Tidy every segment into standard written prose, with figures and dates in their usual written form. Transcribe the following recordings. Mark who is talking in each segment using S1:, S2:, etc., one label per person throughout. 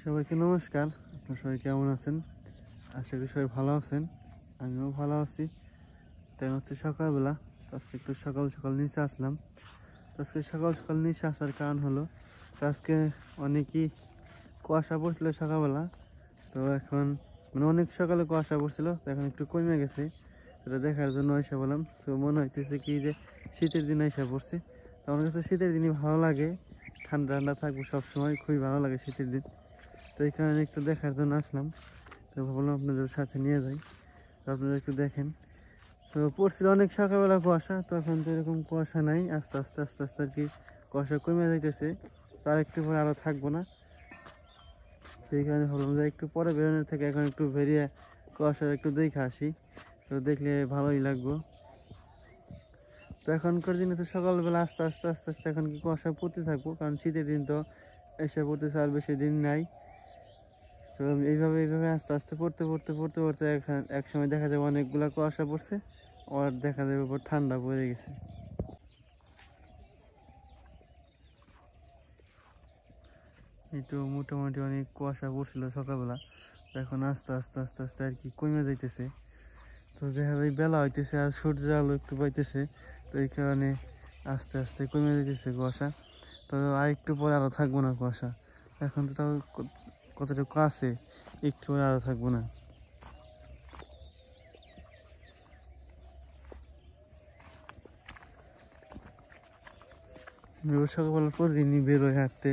S1: সবাইকে নমস্কার। আপনারা সবাই কেমন আছেন? আশা করি সবাই ভালো আছেন। আমিও ভালো আছি। তাই হচ্ছে সকালবেলা আজকে একটু সকাল সকাল নিচে আসলাম। আজকে সকাল সকাল নিচে আসার কারণ হলো আজকে অনেকই কুয়াশা পড়ছিল সকালবেলা। তো এখন অনেক সকালে কুয়াশা পড়ছিল, তো এখন একটু কমে গেছে। সেটা দেখার জন্য এসে বললাম। তো মনে হইতেছে কি যে শীতের দিনে এসে পড়ছে। তো আমার কাছে শীতের দিনই ভালো লাগে, ঠান্ডা ঠান্ডা থাকবো সবসময়, খুবই ভালো লাগে শীতের দিন। তো এই কারণে একটু দেখার জন্য আসলাম। তো ভাবলাম আপনাদের সাথে নিয়ে যাই, তো আপনারা একটু দেখেন। তো পড়ছিল অনেক সকালবেলা কুয়াশা, তো এখন তো এরকম কুয়াশা নাই। আস্তে আস্তে আস্তে আস্তে আর কি কুয়াশা কমে যাইতেছে। তার একটু পরে আরও থাকবো না। সেই কারণে ভাবলাম যে একটু পরে বেরোনোর থেকে এখন একটু বেরিয়ে কুয়াশা একটু দেখে আসি, তো দেখলে ভালোই লাগবো। তো এখনকার দিনে তো সকালবেলা আস্তে আস্তে আস্তে আস্তে এখন কি কুয়াশা পড়তে থাকবো, কারণ শীতের দিন তো এসে পড়তেছে, আর বেশি দিন নাই। তো এইভাবে এইভাবে আস্তে আস্তে পড়তে পড়তে পড়তে পড়তে এক সময় দেখা যাবে অনেকগুলো কুয়াশা পড়ছে, আর দেখা যাবে উপর ঠান্ডা পড়ে গেছে। এই তো মোটামুটি অনেক কুয়াশা পড়ছিল সকালবেলা, এখন আস্তে আস্তে আস্তে আস্তে আর কি কমে যাইতেছে। তো দেখা যায় বেলা হইতেছে আর সূর্যের আলো একটু পাইতেছে, তো এই কারণে আস্তে আস্তে কমে যাইতেছে কুয়াশা। তো আর একটু পরে আরও থাকবো না কুয়াশা। এখন তো তাও কতটুকু আছে, একটু পরে আরও থাকবো না। সকালবেলা প্রতিদিনই বেরোয় হাঁটতে।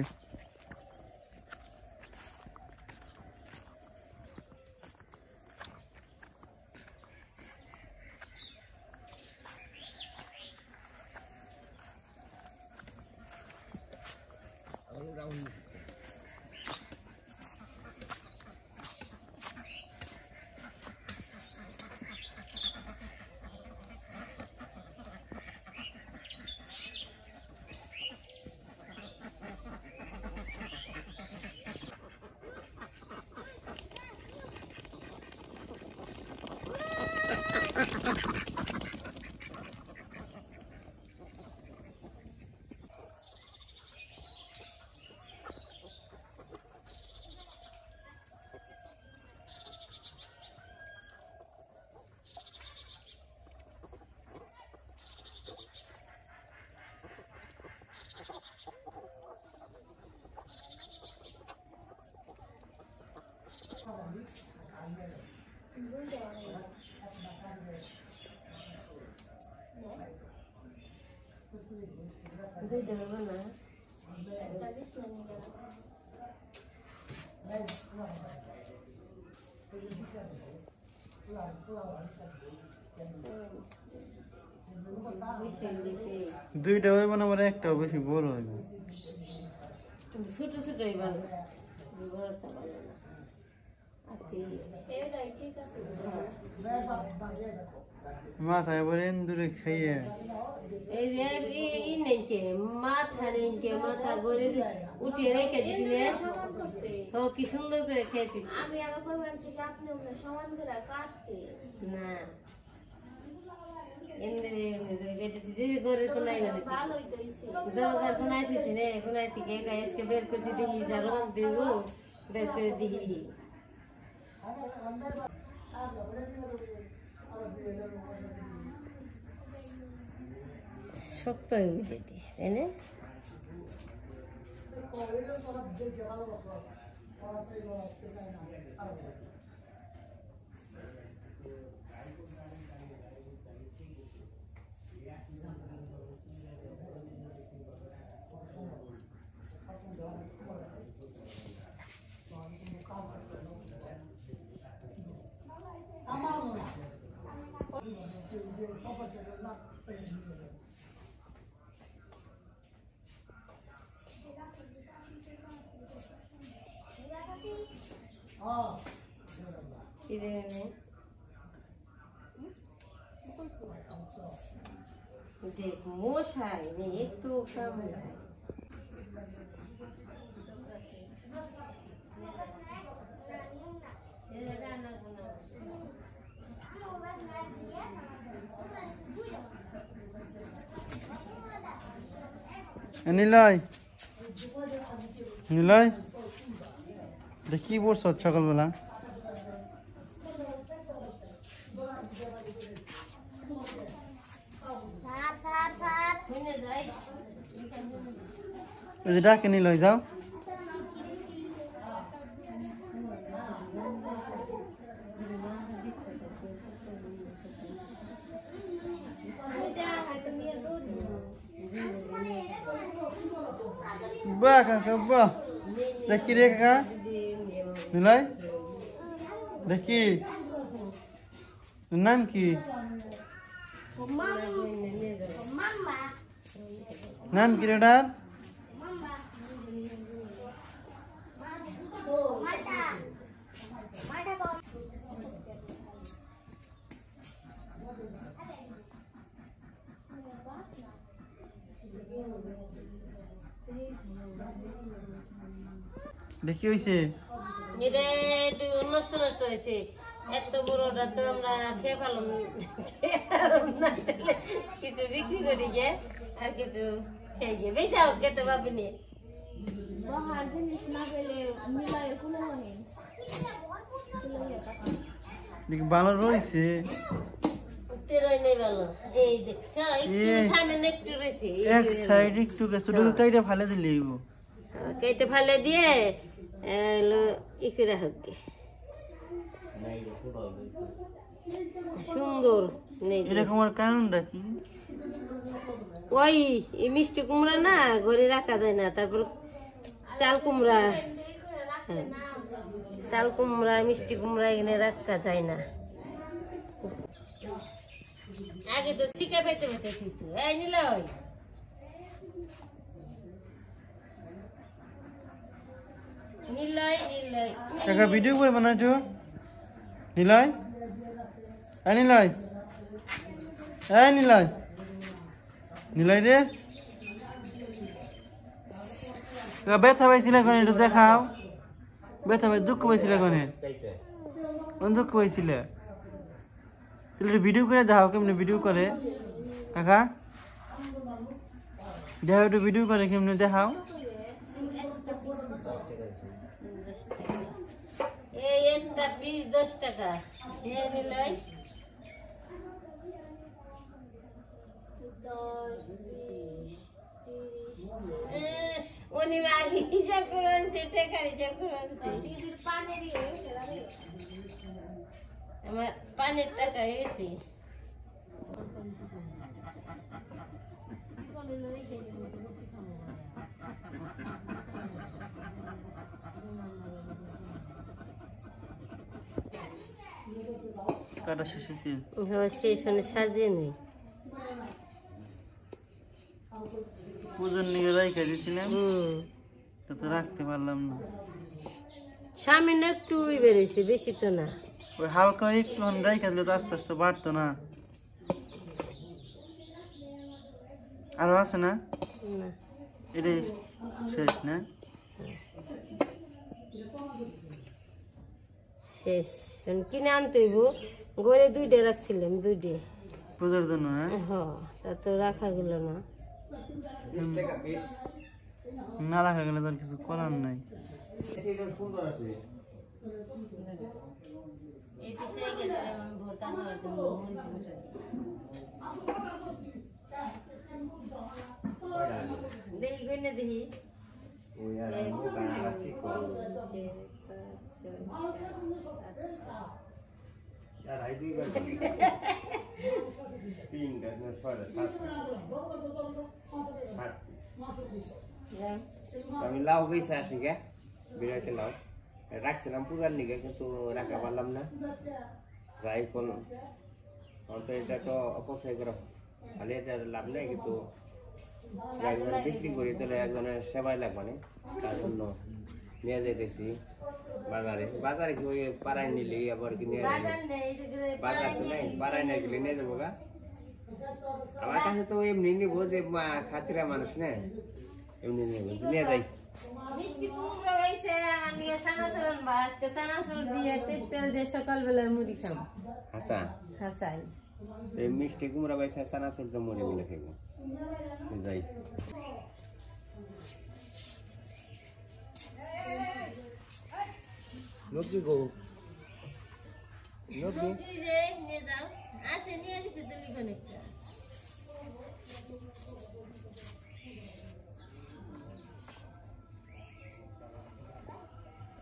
S1: দুইটা হইব না, আমার একটাও বেশি বড় হইব।
S2: ছোট ছোট হইব
S1: মাথায় আবার এন্দুরে খাইয়ে
S2: এই যে ই নেই কে মাথা নেই কে মাথা গড়ে উঠিয়ে রেখে দিছিলে ও কি সুন্দর করে খেয়েছি।
S3: আমি আবার কই বলছি কি আপনি ওকে সমান করে কাটতে
S2: না এন্দ্রে বেটে দিতে করে কোনাই না দিছি
S3: ভালোই দইছে
S2: দরজার কোনাই দিছি রে কোনাই থেকে গাইসকে বের করছি দেখি যা রং দেব বের করে দিই শক্ত হয়ে উঠে দিই তাই না देख मोशाई नहीं एक तो काम है
S1: নিলয় নিলয় কি পড়ছ সকালবেলা? ওই যে ডাকে নিল যাও। বাহ কাকা বাহ, দেখি রে কাকা নিলয়, দেখি নাম কি? নাম কি রে ওটার? দেখি হইছে
S2: এটা একটু নষ্ট নষ্ট হয়েছে, এত বড়টা তো আমরা খেয়ে ফেলাম না, কিছু বিক্রি করি গে আর কিছু খেয়ে গিয়ে বেশি হোক খেতে পাবি নি।
S3: বাহার জিনিস না পেলে মিলায় কুলে মনে
S1: দেখি ভালো রয়েছে।
S2: তেরোই নেই ভালো, এই দেখছো একটু সামনে একটু রয়েছে,
S1: এক সাইড একটু ছোটকে কাইটা ফালে দিলে
S2: কেটে ফেলে দিয়ে ই করে হোক সুন্দর নেই।
S1: এরকম আর কারণটা কি?
S2: ওই মিষ্টি কুমড়া না ঘরে রাখা যায় না, তারপর চাল কুমড়া, চাল কুমড়া মিষ্টি কুমড়া এখানে রাখা যায় না। আগে তো শিখে পেতে পেতে কিন্তু এই নিলয় নিলয় নিলয়
S1: কাকা ভিডিও করে বানাইছো নিলয়, এই নিলয়, এই নিলয়, নিলয় রে কাকা ব্যথা পাইছিলে কোনে একটু দেখাও, ব্যথা পাই দুঃখ পাইছিলে কোনে, দুঃখ পাইছিলে তাহলে একটু ভিডিও করে দেখাও, কেমনে ভিডিও করে কাকা দেখাও, একটু ভিডিও করে কেমনে দেখাও।
S2: এই একটা পিস 10 টাকা নিয়ে নিলয়। 10, 20, 30 উনি আগে হিসাব করে আনছে, টাকার হিসাব করে আনছে। আমার পানির টাকা এসে
S1: কাটা শেষ হয়েছে?
S2: সেই সঙ্গে সাজিয়ে নেই।
S1: পুজোর নিয়ে রাইখা দিয়েছিলাম তো রাখতে পারলাম না,
S2: সামনে একটু বেরিয়েছে, বেশি তো না।
S1: ওই হালকা একটু রাইখা দিলে তো আস্তে আস্তে বাড়তো না। আরো আছে না?
S2: না
S1: এটাই শেষ না?
S2: শেষ কিনে আনতে হইব, ঘরে 2টে রাখছিলাম, 2টে
S1: পুজোর জন্য। হ্যাঁ
S2: তা তো রাখা গেল না।
S1: না রাখা গেলে তার কিছু করার নাই।
S2: এই পিছিয়ে গেলে আমি ভর্তা খাওয়ার জন্য দেখি কইনে দেখি 1, 2, 3, 4, 5, 6,
S4: আমি লাউ বেছে আসি গে বিরাইতে লাউ রাখছিলাম পূজার নিগে, কিন্তু রাখা পারলাম না। যাই কোন অন্তত এটা তো অপচয় করা, খালি এটা লাভ নেই, কিন্তু একজনে বিক্রি করি তাহলে একজনের সেবাই লাগবে না, তার জন্য নিয়ে যেতেছি বাজারে। বাজারে কি ওই পাড়ায় নিলি আবার কি নিয়ে বাজার তো নেই, পাড়ায় না গেলে নিয়ে যাবো গা। আমার কাছে তো এমনি নিব যে খাতিরা মানুষ না, এমনি নিব নিয়ে যাই।
S2: মিষ্টি কুমড়ো হইছে, আমি চানাচুর আনবা, আজকে চানাচুর দিয়ে পেস্তেল দিয়ে সকালবেলার মুড়ি খাবো।
S4: আচ্ছা
S2: হাসাই
S4: এই মিষ্টি কুমড়া বাইসা চানাচুর তো মুড়ি মিলে খাইবো যাই। নব্বই গো নব্বই
S2: নদী যে নিয়ে যাও আছে নিয়ে গেছি তুমি খানিকটা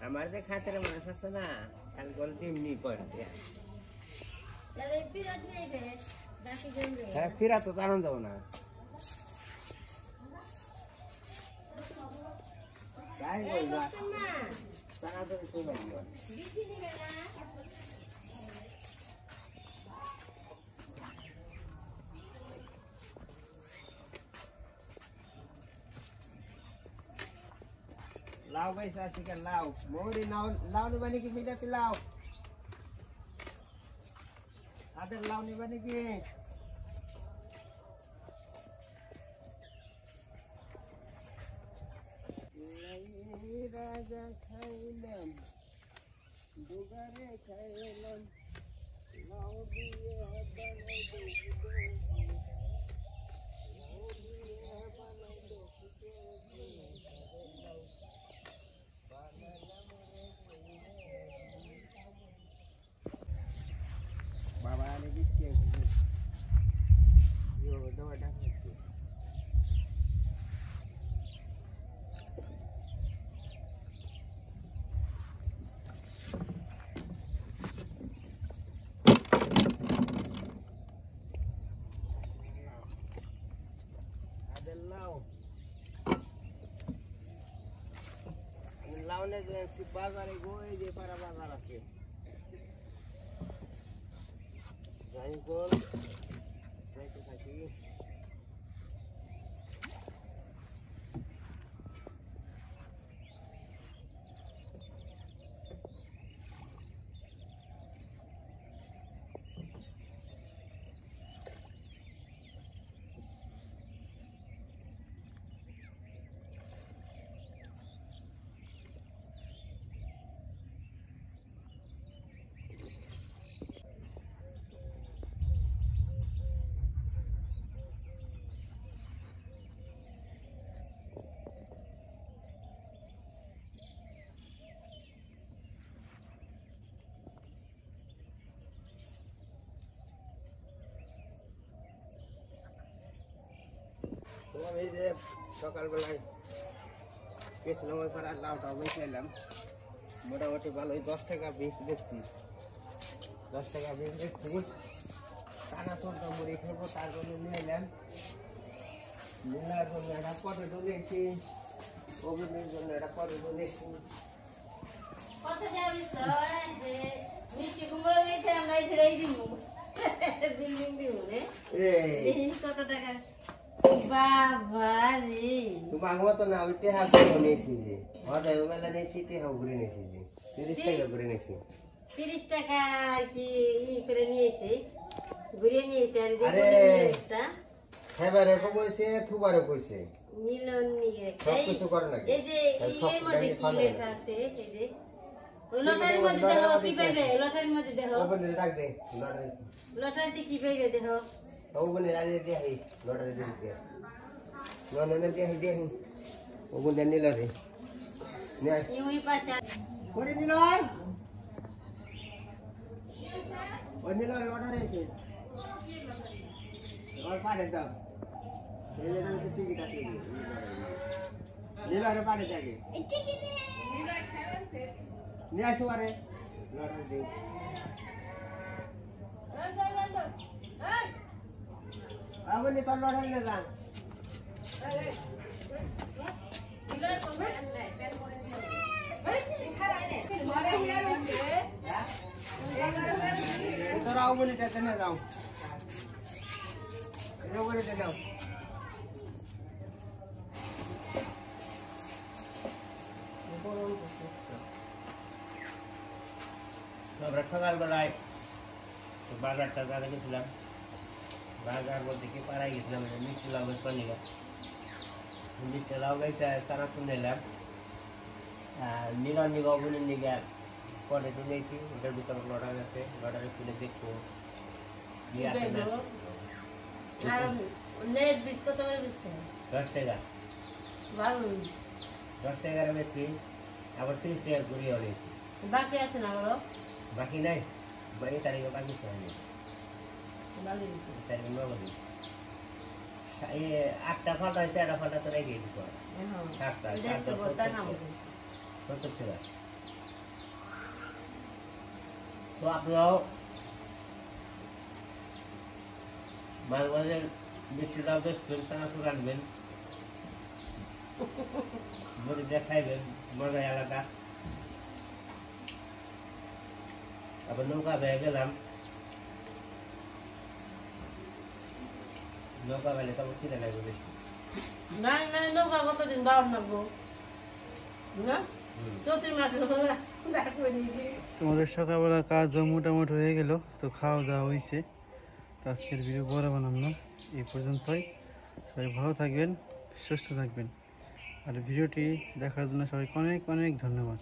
S4: আমার যে খাতের মানুষ আছে না খালি করে তেমনি করে
S2: তাহলে বিরাট নিয়ে ফেলে বাকি জন যাবে
S4: হ্যাঁ ফিরা তো জানান যাবো না তাই
S2: এই
S4: বলবা
S2: বলতাম না
S4: জানা তো কিছু বলবো
S2: বিচি নিবে না
S4: লাউ পয়সা আছে কেন লাউ মৌরি লাউ লাউ নিবা নাকি মিলাতে লাউ আদের লাউ নিবা নাকি রাজা খাইলাম দুগারে খাইলাম লাউ দিয়ে বানাই বাবা আলে দিচ্ছি দাওয়া ডাকছি আদের লাউ লাউ নে গেছি বাজারে গই যে পারা বাজার আছে যাই বল যাইতে থাকি এই যে সকালবেলায় গেছিলাম ওই পাড়ার লাউটা বেঁচাইলাম মোটামুটি ভালোই 10 টাকা বীজ বেচছি 10 টাকা বীজ বেচছি টানা তোরটা মুড়ি খাবো তার জন্য নিয়ে এলাম নিলার জন্য একটা পটেটো নিয়েছি ওভেনের জন্য একটা পটেটো নিয়েছি
S2: কত যাবি সবাই যে মিষ্টি কুমড়ো গেছে আমরা ফিরেই দিব বিল্ডিং দিব রে এই কত টাকা বাবা রে
S4: তুমি আগমত না আমি টেহা করে নিয়েছি যে হঠাৎ মেলা নিয়েছি টেহা ঘুরে নিয়েছি যে 30 টাকা করে নিয়েছি
S2: 30 টাকা কি ই করে নিয়েছে ঘুরিয়ে নিয়েছে আর যে
S4: আরে।
S2: বলে নিয়েটা
S4: খাইবারে কইছে থুবারে কইছে
S2: মিলন নিয়ে
S4: সব কিছু করে নাকি?
S2: এই যে
S4: সব
S2: এর মধ্যে কি
S4: জানি
S2: লেখা আছে এই যে ওই লটারির মধ্যে দেখো কি পাইবে লটারির মধ্যে দেখো
S4: ওবনে রাখ দে লটারি
S2: লটারিতে কি পাইবে দেখো
S4: ওবনে রাখ দে হি লটারি দে দে ননে দে হি দে হি ওবনে নিলা রে নে
S2: এই পাশে
S4: করে নিলয় ওই নিলয় লটারি আছে ওই পাড়ে দাও এই যে টিকিট আছে নিলয় রে পাড়ে যাবে নিয়ে আসো আরে লটারি দে আগুনি তোর লটারি নে যা তোরা আগুনি টেনে নে যাও আগুনি টেনে নাও আমরা সকালবেলায় বাজারটা যারা গেছিলাম বাজার বলতে কি পাড়ায় গেছিলাম মিষ্টি লাউ গাছ পানি গাছ মিষ্টি লাউ গাছে সারা শুনে এলাম আর নীলন নিগা অবনের নিগা পটেটো নিয়েছি ওটার ভিতরে লটার আছে লটারে খুলে দেখবো কি আছে না আছে।
S2: আর নেট বিস কত করে বিছে
S4: 10 টাকা
S2: ভালো
S4: 10 টাকা বেশি আবার 30 টাকা ঘুরিয়ে নিয়েছি
S2: বাকি আছে না বড়
S4: বাকি নাই বাকি তারিখে বাকি হয়নি
S2: বাকি দিছি
S4: তারিখে নগদি এই 8টা ফাটা হয়েছে 8টা ফাটা তো রেখে দিছো
S2: হ্যাঁ
S4: 7টা
S2: দেশকে বড়টা নাম
S4: 70 টাকা তো আপনারাও মাঝে মাঝে মিষ্টিটা বেশ চানাচুর আনবেন মুড়ি দিয়ে খাইবেন মজা আলাদা আবার নৌকা বেয়ে গেলাম নৌকা বেলে তখন কিনে লাগবে বেশি
S2: না না নৌকা কতদিন বাউন লাগবো না চৌত্রিশ মাস দেখবে নিয়ে
S1: তোমাদের সকালবেলা কাজও মোটামুটি হয়ে গেল, তো খাওয়া দাওয়া হয়েছে। তো আজকের ভিডিও বড় বানাম না, এই পর্যন্তই। সবাই ভালো থাকবেন, সুস্থ থাকবেন। আর ভিডিওটি দেখার জন্য সবাইকে অনেক অনেক ধন্যবাদ।